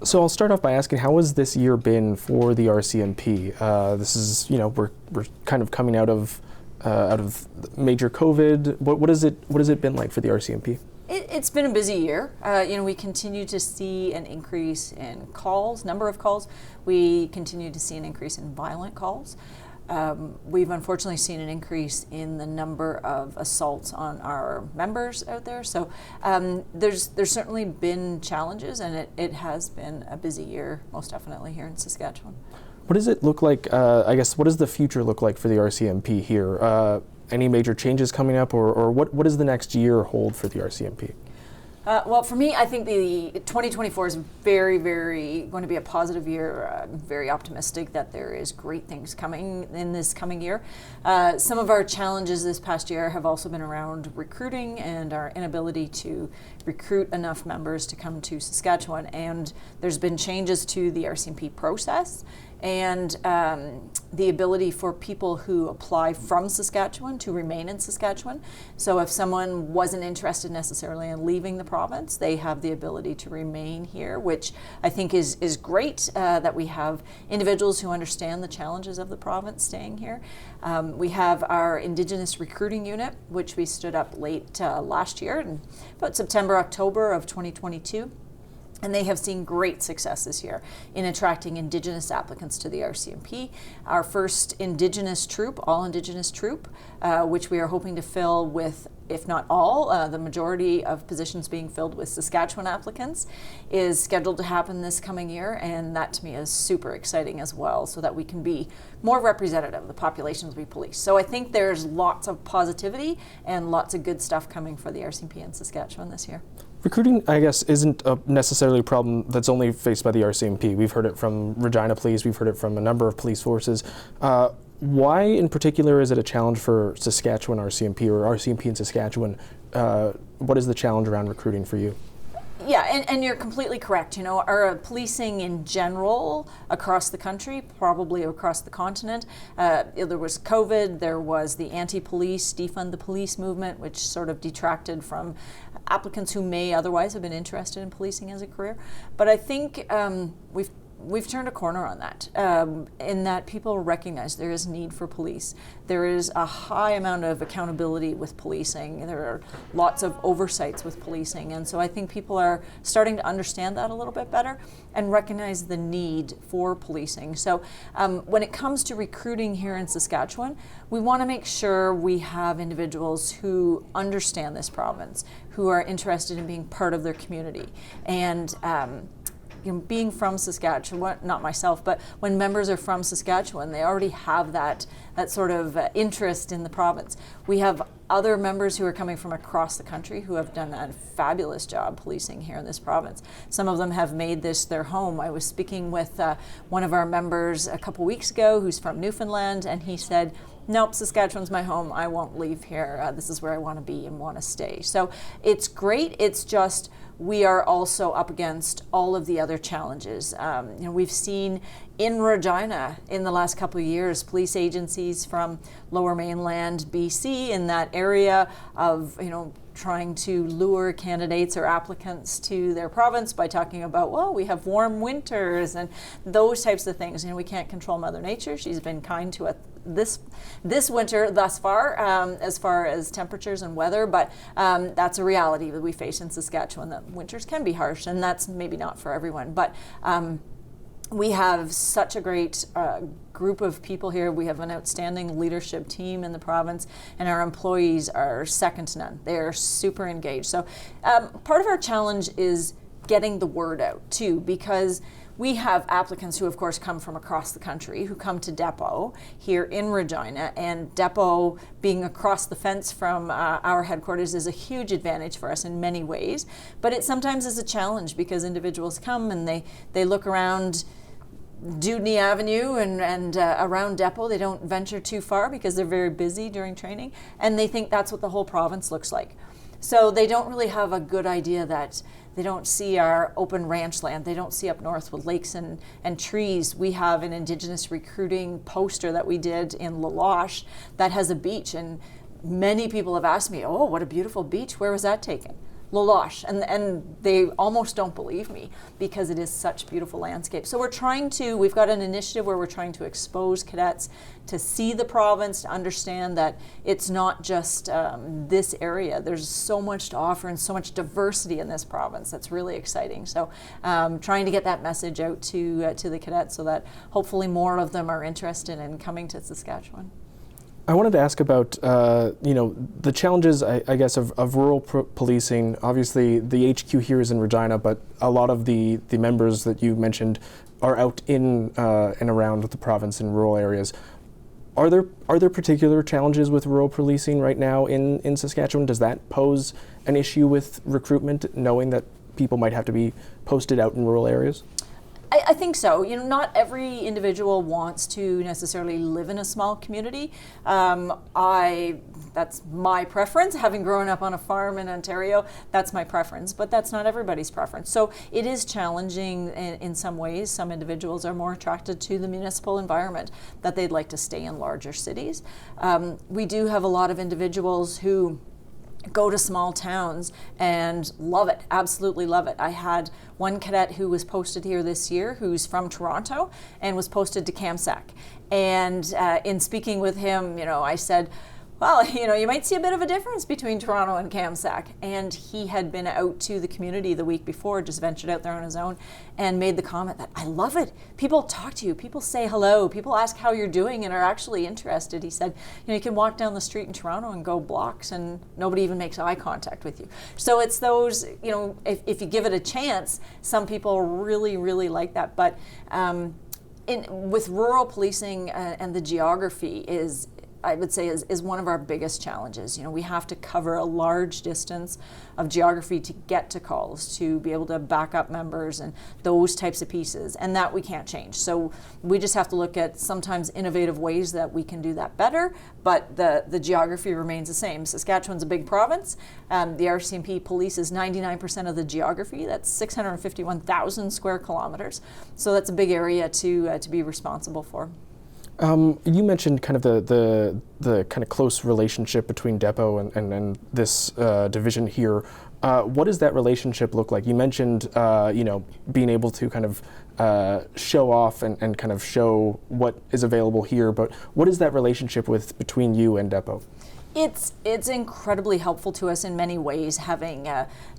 So I'll start off by asking, how has this year been for the RCMP? This is, we're kind of coming out of major COVID. What has it been like for the RCMP? It's been a busy year. We continue to see an increase in number of calls. We continue to see an increase in violent calls. We've unfortunately seen an increase in the number of assaults on our members out there. So there's certainly been challenges, and it has been a busy year, most definitely, here in Saskatchewan. What does it look like, what does the future look like for the RCMP here? Any major changes coming up, or what does the next year hold for the RCMP? Well, for me, I think the 2024 is very, very going to be a positive year. I'm very optimistic that there is great things coming in this coming year. Some of our challenges this past year have also been around recruiting and our inability to recruit enough members to come to Saskatchewan. And there's been changes to the RCMP process and the ability for people who apply from Saskatchewan to remain in Saskatchewan. So if someone wasn't interested necessarily in leaving the province, they have the ability to remain here, which I think is great that we have individuals who understand the challenges of the province staying here. We have our Indigenous recruiting unit, which we stood up late last year, in about September, October of 2022. And they have seen great success this year in attracting Indigenous applicants to the RCMP. Our first Indigenous troop, all Indigenous troop, which we are hoping to fill with, if not all, the majority of positions being filled with Saskatchewan applicants, is scheduled to happen this coming year. And that to me is super exciting as well, so that we can be more representative of the populations we police. So I think there's lots of positivity and lots of good stuff coming for the RCMP in Saskatchewan this year. Recruiting, I guess, isn't necessarily a problem that's only faced by the RCMP. We've heard it from Regina Police, we've heard it from a number of police forces. Why in particular is it a challenge for Saskatchewan RCMP or RCMP in Saskatchewan? What is the challenge around recruiting for you? Yeah, and you're completely correct. Our policing in general across the country, probably across the continent, there was COVID, there was the anti-police, defund the police movement, which sort of detracted from applicants who may otherwise have been interested in policing as a career. But I think we've turned a corner on that, in that people recognize there is need for police. There is a high amount of accountability with policing. There are lots of oversights with policing. And so I think people are starting to understand that a little bit better and recognize the need for policing. So when it comes to recruiting here in Saskatchewan, we want to make sure we have individuals who understand this province, who are interested in being part of their community. And being from Saskatchewan, not myself, but when members are from Saskatchewan, they already have that sort of interest in the province. We have other members who are coming from across the country who have done a fabulous job policing here in this province. Some of them have made this their home. I was speaking with one of our members a couple weeks ago who's from Newfoundland, and he said, nope, Saskatchewan's my home. I won't leave here. This is where I want to be and want to stay. So it's great. It's just we are also up against all of the other challenges. We've seen in Regina in the last couple of years, police agencies from Lower Mainland, BC, in that area of, trying to lure candidates or applicants to their province by talking about, well, we have warm winters and those types of things. We can't control Mother Nature. She's been kind to us this winter thus far as temperatures and weather, but that's a reality that we face in Saskatchewan, that winters can be harsh, and that's maybe not for everyone. But we have such a great group of people here. We have an outstanding leadership team in the province, and our employees are second to none. They're super engaged. So part of our challenge is getting the word out too, because we have applicants who, of course, come from across the country, who come to Depot here in Regina, and Depot being across the fence from our headquarters is a huge advantage for us in many ways. But it sometimes is a challenge because individuals come and they look around Dewdney Avenue and around Depot. They don't venture too far because they're very busy during training, and they think that's what the whole province looks like. So they don't really have a good idea that they don't see our open ranch land. They don't see up north with lakes and trees. We have an Indigenous recruiting poster that we did in La Loche that has a beach, and many people have asked me, oh, what a beautiful beach. Where was that taken? Lolosh, and they almost don't believe me because it is such beautiful landscape. So we've got an initiative where we're trying to expose cadets to see the province, to understand that it's not just this area. There's so much to offer and so much diversity in this province. That's really exciting. So trying to get that message out to the cadets so that hopefully more of them are interested in coming to Saskatchewan. I wanted to ask about the challenges, I guess, of rural policing. Obviously, the HQ here is in Regina, but a lot of the members that you mentioned are out in and around the province in rural areas. Are there particular challenges with rural policing right now in Saskatchewan? Does that pose an issue with recruitment, knowing that people might have to be posted out in rural areas? I think so. Not every individual wants to necessarily live in a small community. That's my preference. Having grown up on a farm in Ontario, that's my preference, but that's not everybody's preference. So it is challenging in some ways. Some individuals are more attracted to the municipal environment, that they'd like to stay in larger cities. We do have a lot of individuals who go to small towns and love it, absolutely love it. I had one cadet who was posted here this year who's from Toronto and was posted to Kamsack. And in speaking with him, I said, well, you might see a bit of a difference between Toronto and Kamsack. And he had been out to the community the week before, just ventured out there on his own, and made the comment that, I love it. People talk to you, people say hello, people ask how you're doing and are actually interested. He said, you can walk down the street in Toronto and go blocks and nobody even makes eye contact with you. So it's those, if you give it a chance, some people really, really like that. But with rural policing and the geography I would say is one of our biggest challenges. We have to cover a large distance of geography to get to calls, to be able to back up members and those types of pieces, and that we can't change. So we just have to look at sometimes innovative ways that we can do that better, but the geography remains the same. Saskatchewan's a big province. The RCMP polices 99% of the geography. That's 651,000 square kilometers. So that's a big area to be responsible for. You mentioned kind of the kind of close relationship between Depot and this division here. What does that relationship look like? You mentioned being able to kind of show off and kind of show what is available here, but what is that relationship between you and Depot? It's incredibly helpful to us in many ways, having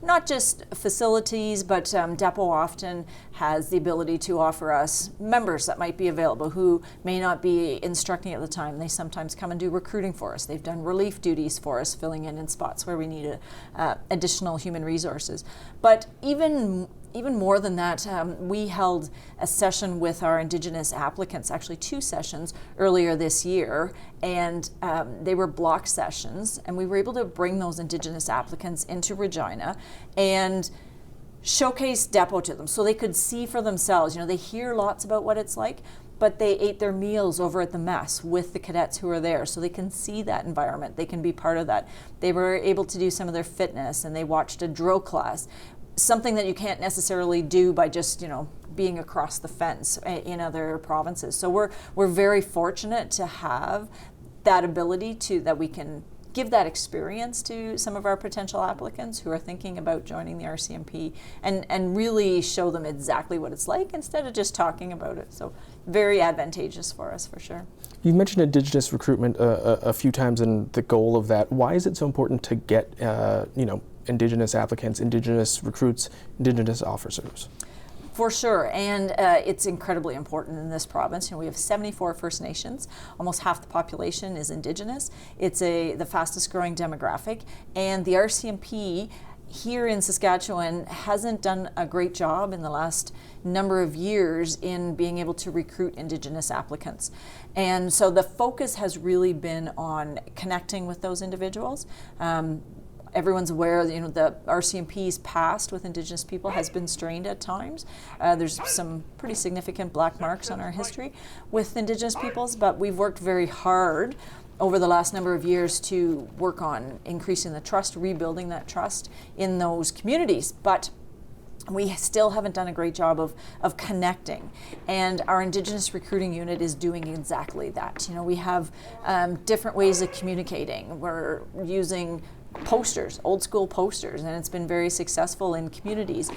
not just facilities, but Depot often has the ability to offer us members that might be available who may not be instructing at the time. They sometimes come and do recruiting for us. They've done relief duties for us, filling in spots where we need additional human resources. But even more than that, we held a session with our Indigenous applicants, actually 2 sessions earlier this year, and they were block sessions, and we were able to bring those Indigenous applicants into Regina and showcase Depot to them so they could see for themselves. They hear lots about what it's like, but they ate their meals over at the mess with the cadets who are there, so they can see that environment, they can be part of that. They were able to do some of their fitness, and they watched a drill class, something that you can't necessarily do by just being across the fence in other provinces. So we're very fortunate to have that ability that we can give that experience to some of our potential applicants who are thinking about joining the RCMP and really show them exactly what it's like instead of just talking about it. So very advantageous for us, for sure. You've mentioned Indigenous recruitment a few times and the goal of that. Why is it so important to get Indigenous applicants, Indigenous recruits, Indigenous officers? For sure, and it's incredibly important in this province. We have 74 First Nations. Almost half the population is Indigenous. It's the fastest growing demographic, and the RCMP here in Saskatchewan hasn't done a great job in the last number of years in being able to recruit Indigenous applicants. And so the focus has really been on connecting with those individuals. Everyone's aware that the RCMP's past with Indigenous people has been strained at times. There's some pretty significant black marks on our history with Indigenous peoples, but we've worked very hard over the last number of years to work on increasing the trust, rebuilding that trust in those communities. But we still haven't done a great job of connecting, and our Indigenous recruiting unit is doing exactly that. We have different ways of communicating. We're using posters, old school posters, and it's been very successful in communities.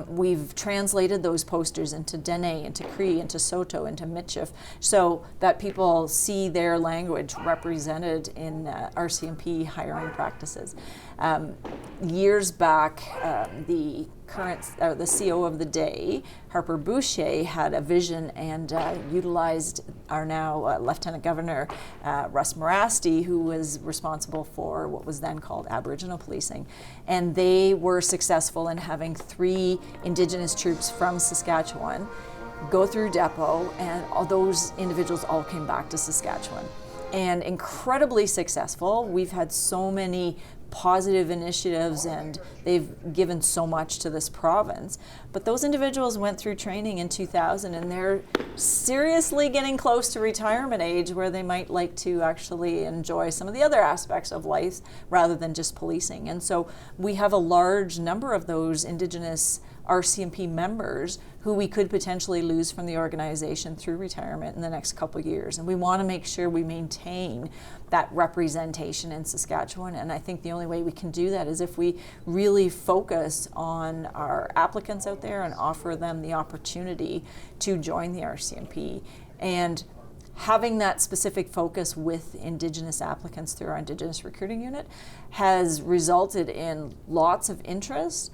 We've translated those posters into Dene, into Cree, into Saulteaux, into Michif, so that people see their language represented in RCMP hiring practices. Years back, the CO of the day, Harper Boucher, had a vision and utilized our now Lieutenant Governor Russ Morasti, who was responsible for what was then called Aboriginal policing. And they were successful in having 3 Indigenous troops from Saskatchewan go through depot, and all those individuals all came back to Saskatchewan. And incredibly successful. We've had so many positive initiatives, and they've given so much to this province. But those individuals went through training in 2000, and they're seriously getting close to retirement age, where they might like to actually enjoy some of the other aspects of life rather than just policing. And so we have a large number of those Indigenous RCMP members who we could potentially lose from the organization through retirement in the next couple of years. And we want to make sure we maintain that representation in Saskatchewan. And I think the only way we can do that is if we really focus on our applicants out there and offer them the opportunity to join the RCMP. And having that specific focus with Indigenous applicants through our Indigenous recruiting unit has resulted in lots of interest.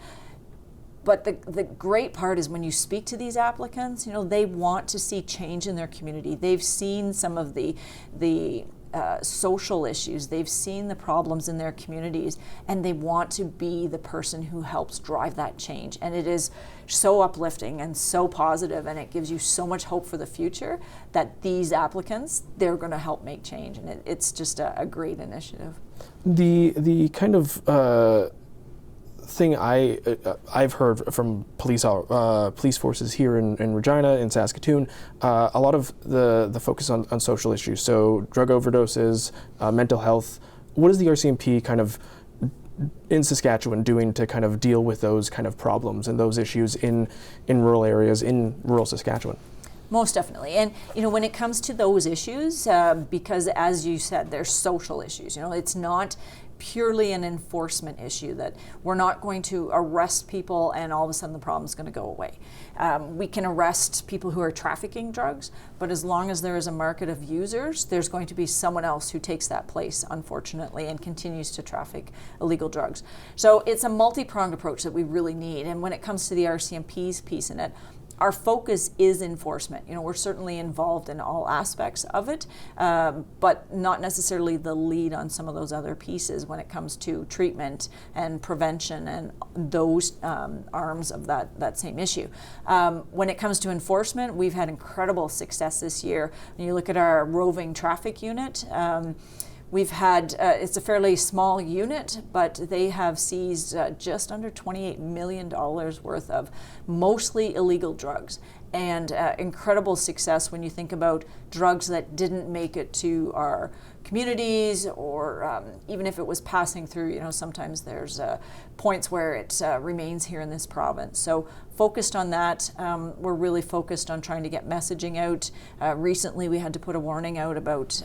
But the great part is when you speak to these applicants, you know, they want to see change in their community. They've seen some of the social issues. They've seen the problems in their communities, and they want to be the person who helps drive that change. And it is so uplifting and so positive, and it gives you so much hope for the future that these applicants, they're going to help make change. And it's just a great initiative. The kind of thing I've heard from police forces here in Regina, in Saskatoon, a lot of the focus on social issues, so drug overdoses, mental health. What is the RCMP kind of in Saskatchewan doing to kind of deal with those kind of problems and those issues in rural areas, in rural Saskatchewan? Most definitely. And, you know, when it comes to those issues, because as you said, they're social issues, you know, it's not purely an enforcement issue that we're not going to arrest people and all of a sudden the problem is going to go away. We can arrest people who are trafficking drugs, but as long as there is a market of users, there's going to be someone else who takes that place, unfortunately, and continues to traffic illegal drugs. So it's a multi-pronged approach that we really need. And when it comes to the RCMP's piece in it, our focus is enforcement. You know, we're certainly involved in all aspects of it, but not necessarily the lead on some of those other pieces when it comes to treatment and prevention and those arms of that same issue. When it comes to enforcement, we've had incredible success this year. When you look at our roving traffic unit, we've had, it's a fairly small unit, but they have seized just under $28 million worth of mostly illegal drugs. And incredible success when you think about drugs that didn't make it to our communities, or even if it was passing through, you know, sometimes there's points where it remains here in this province. So focused on that. We're really focused on trying to get messaging out. Recently we had to put a warning out about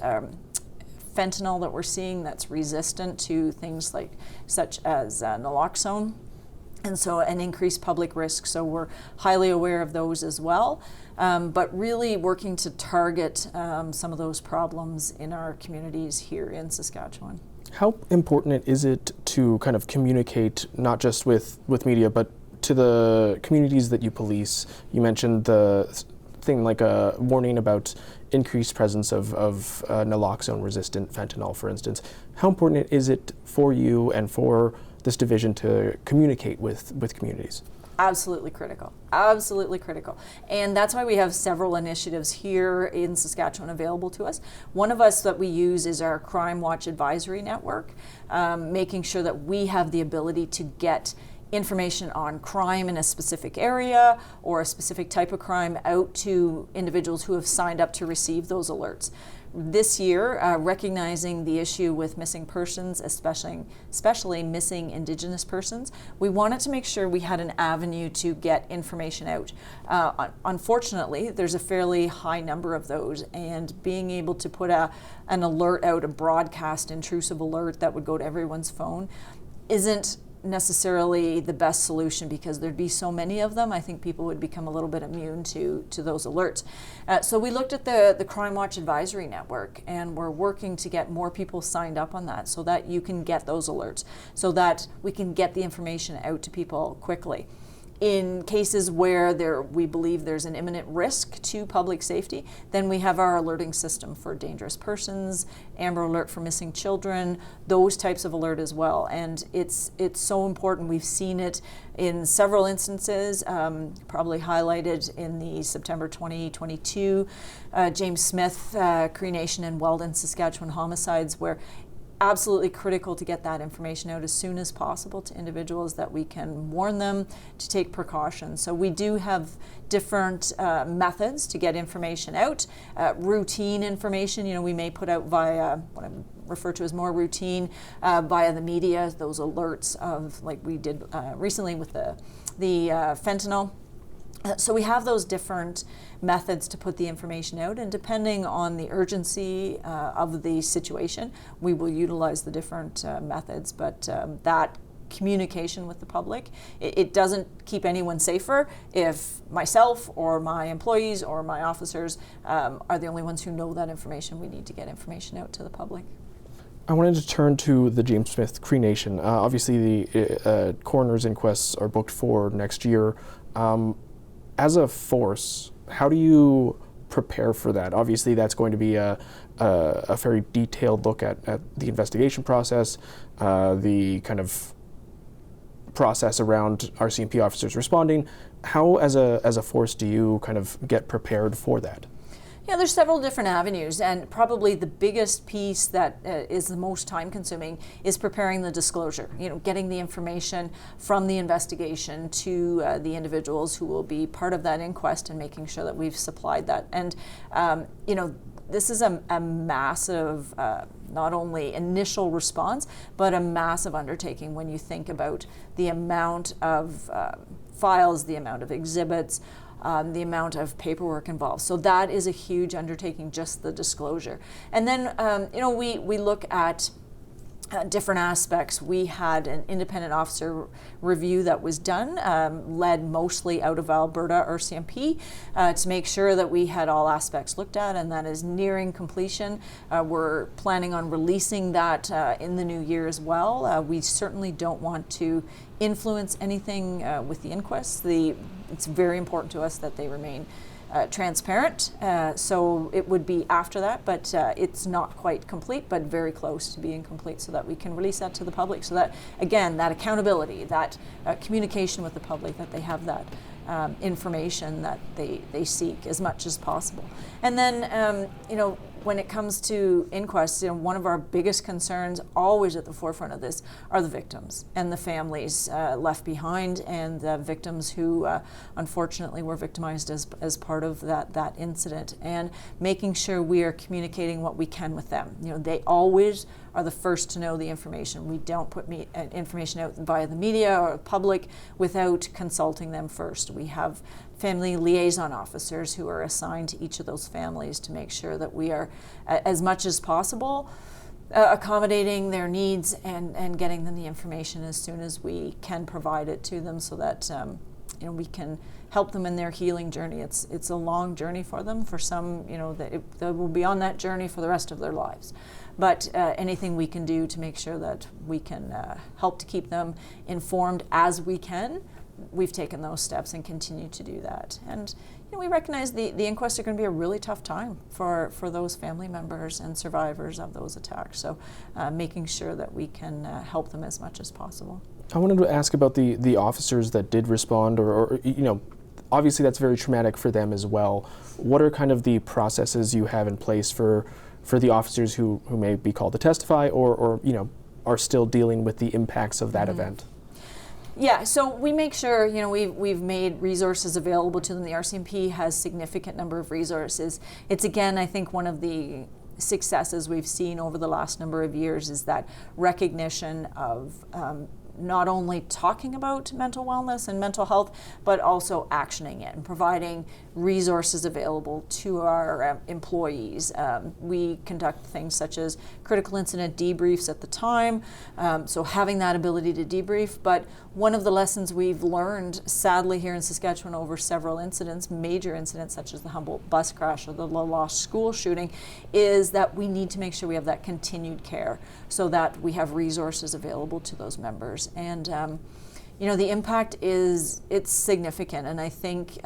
fentanyl that we're seeing that's resistant to things such as naloxone, and so an increased public risk. So we're highly aware of those as well, but really working to target some of those problems in our communities here in Saskatchewan. How important is it to kind of communicate not just with media, but to the communities that you police? You mentioned the thing like a warning about increased presence of naloxone-resistant fentanyl, for instance. How important is it for you and for this division to communicate with communities? Absolutely critical. Absolutely critical. And that's why we have several initiatives here in Saskatchewan available to us. One of us that we use is our Crime Watch Advisory Network, making sure that we have the ability to get information on crime in a specific area or a specific type of crime out to individuals who have signed up to receive those alerts. This year, recognizing the issue with missing persons, especially missing Indigenous persons, we wanted to make sure we had an avenue to get information out. Unfortunately, there's a fairly high number of those, and being able to put an alert out, a broadcast intrusive alert that would go to everyone's phone, isn't necessarily the best solution because there'd be so many of them. I think people would become a little bit immune to those alerts. So we looked at the Crime Watch Advisory Network, and we're working to get more people signed up on that so that you can get those alerts, so that we can get the information out to people quickly. In cases where we believe there's an imminent risk to public safety, then we have our alerting system for dangerous persons, Amber Alert for missing children, those types of alert as well. And it's so important. We've seen it in several instances, probably highlighted in the September 2022 James Smith Cree Nation and Weldon, Saskatchewan homicides, where absolutely critical to get that information out as soon as possible to individuals, that we can warn them to take precautions. So we do have different methods to get information out. Routine information, we may put out via what I refer to as more routine via the media, those alerts of, like we did recently with the fentanyl. So we have those different methods to put the information out, and depending on the urgency of the situation, we will utilize the different methods. But that communication with the public, it doesn't keep anyone safer if myself or my employees or my officers are the only ones who know that information. We need to get information out to the public. I wanted to turn to the James Smith Cree Nation. Obviously, the coroner's inquests are booked for next year. As a force, how do you prepare for that? Obviously, that's going to be a very detailed look at the investigation process, the kind of process around RCMP officers responding. How, as a force, do you kind of get prepared for that? Yeah, there's several different avenues, and probably the biggest piece that is the most time-consuming is preparing the disclosure. Getting the information from the investigation to the individuals who will be part of that inquest, and making sure that we've supplied that. And this is a massive, not only initial response, but a massive undertaking when you think about the amount of files, the amount of exhibits, the amount of paperwork involved. So that is a huge undertaking, just the disclosure. And then, we look at different aspects. We had an independent officer review that was done, led mostly out of Alberta RCMP, to make sure that we had all aspects looked at, and that is nearing completion. We're planning on releasing that in the new year as well. We certainly don't want to influence anything with the inquests. It's very important to us that they remain transparent, so it would be after that, but it's not quite complete, but very close to being complete, so that we can release that to the public, so that, again, that accountability, that communication with the public, that they have that information that they seek as much as possible. And then, when it comes to inquests, one of our biggest concerns, always at the forefront of this, are the victims and the families left behind, and the victims who unfortunately were victimized as part of that incident, and making sure we are communicating what we can with them. They always are the first to know the information. We don't put information out via the media or public without consulting them first. We have family liaison officers who are assigned to each of those families to make sure that we are, as much as possible, accommodating their needs and getting them the information as soon as we can provide it to them, so that we can help them in their healing journey. It's a long journey for them. For some, they will be on that journey for the rest of their lives. But anything we can do to make sure that we can help to keep them informed as we can, we've taken those steps and continue to do that. And we recognize the inquests are going to be a really tough time for those family members and survivors of those attacks. So making sure that we can help them as much as possible. I wanted to ask about the officers that did respond, or obviously that's very traumatic for them as well. What are kind of the processes you have in place for the officers who may be called to testify, or are still dealing with the impacts of that event? Yeah, so we make sure, you know, we've made resources available to them. The RCMP has significant number of resources. It's, again, I think one of the successes we've seen over the last number of years is that recognition of not only talking about mental wellness and mental health, but also actioning it and providing resources available to our employees. We conduct things such as critical incident debriefs at the time, so having that ability to debrief. But one of the lessons we've learned, sadly, here in Saskatchewan over several incidents, major incidents such as the Humboldt bus crash or the La Loche school shooting, is that we need to make sure we have that continued care so that we have resources available to those members. And you know, the impact it's significant, and I think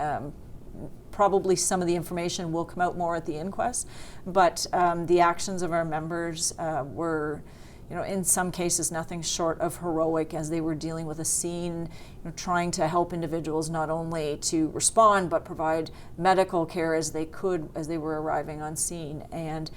probably some of the information will come out more at the inquest, but the actions of our members were, you know, in some cases nothing short of heroic as they were dealing with a scene, you know, trying to help individuals not only to respond but provide medical care as they could as they were arriving on scene, and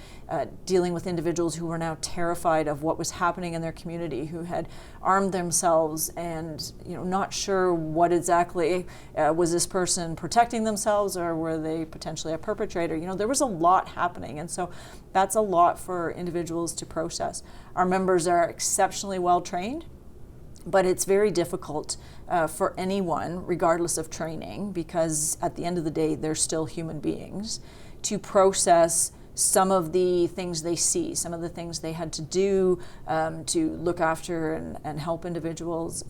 dealing with individuals who were now terrified of what was happening in their community, who had armed themselves and, you know, not sure what exactly was this person protecting themselves or were they potentially a perpetrator. You know, there was a lot happening, and so that's a lot for individuals to process. Our members are exceptionally well trained, but it's very difficult for anyone, regardless of training, because at the end of the day, they're still human beings, to process some of the things they see, some of the things they had to do to look after and help individuals.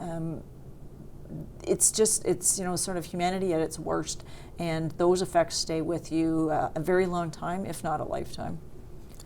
It's you know, sort of humanity at its worst, and those effects stay with you a very long time, if not a lifetime.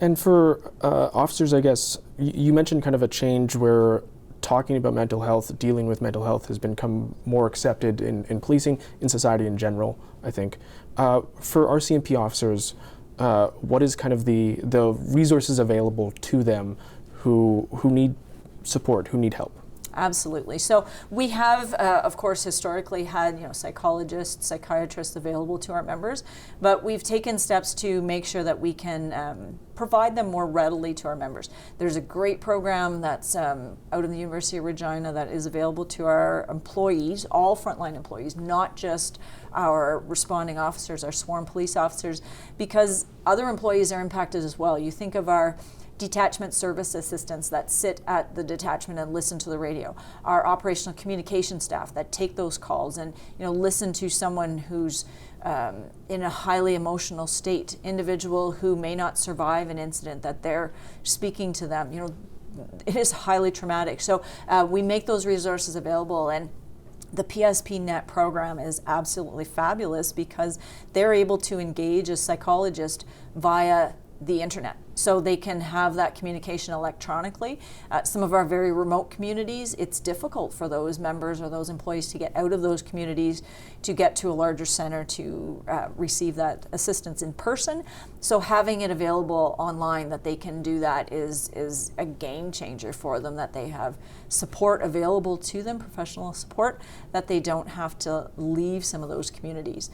And for officers, I guess, you mentioned kind of a change where talking about mental health, dealing with mental health has become more accepted in policing, in society in general, I think. For RCMP officers, what is kind of the resources available to them who need support, who need help? Absolutely. So we have, of course, historically had, you know, psychologists, psychiatrists available to our members, but we've taken steps to make sure that we can provide them more readily to our members. There's a great program that's out of the University of Regina that is available to our employees, all frontline employees, not just our responding officers, our sworn police officers, because other employees are impacted as well. You think of our detachment service assistants that sit at the detachment and listen to the radio, our operational communication staff that take those calls and, you know, listen to someone who's in a highly emotional state, individual who may not survive an incident that they're speaking to them. You know, it is highly traumatic. So we make those resources available, and the PSP Net program is absolutely fabulous because they're able to engage a psychologist via the internet. So they can have that communication electronically. Some of our very remote communities, it's difficult for those members or those employees to get out of those communities to get to a larger center to receive that assistance in person. So having it available online that they can do that is a game changer for them, that they have support available to them, professional support, that they don't have to leave some of those communities.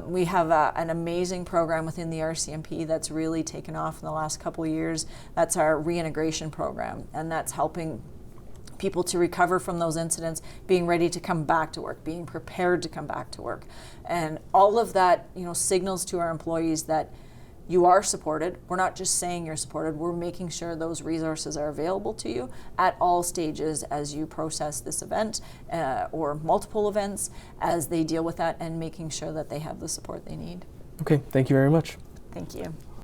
We have an amazing program within the RCMP that's really taken off in the last couple of years. That's our reintegration program, and that's helping people to recover from those incidents, being ready to come back to work, being prepared to come back to work. And all of that, you know, signals to our employees that you are supported. We're not just saying you're supported, we're making sure those resources are available to you at all stages as you process this event or multiple events, as they deal with that, and making sure that they have the support they need. Okay, thank you very much. Thank you.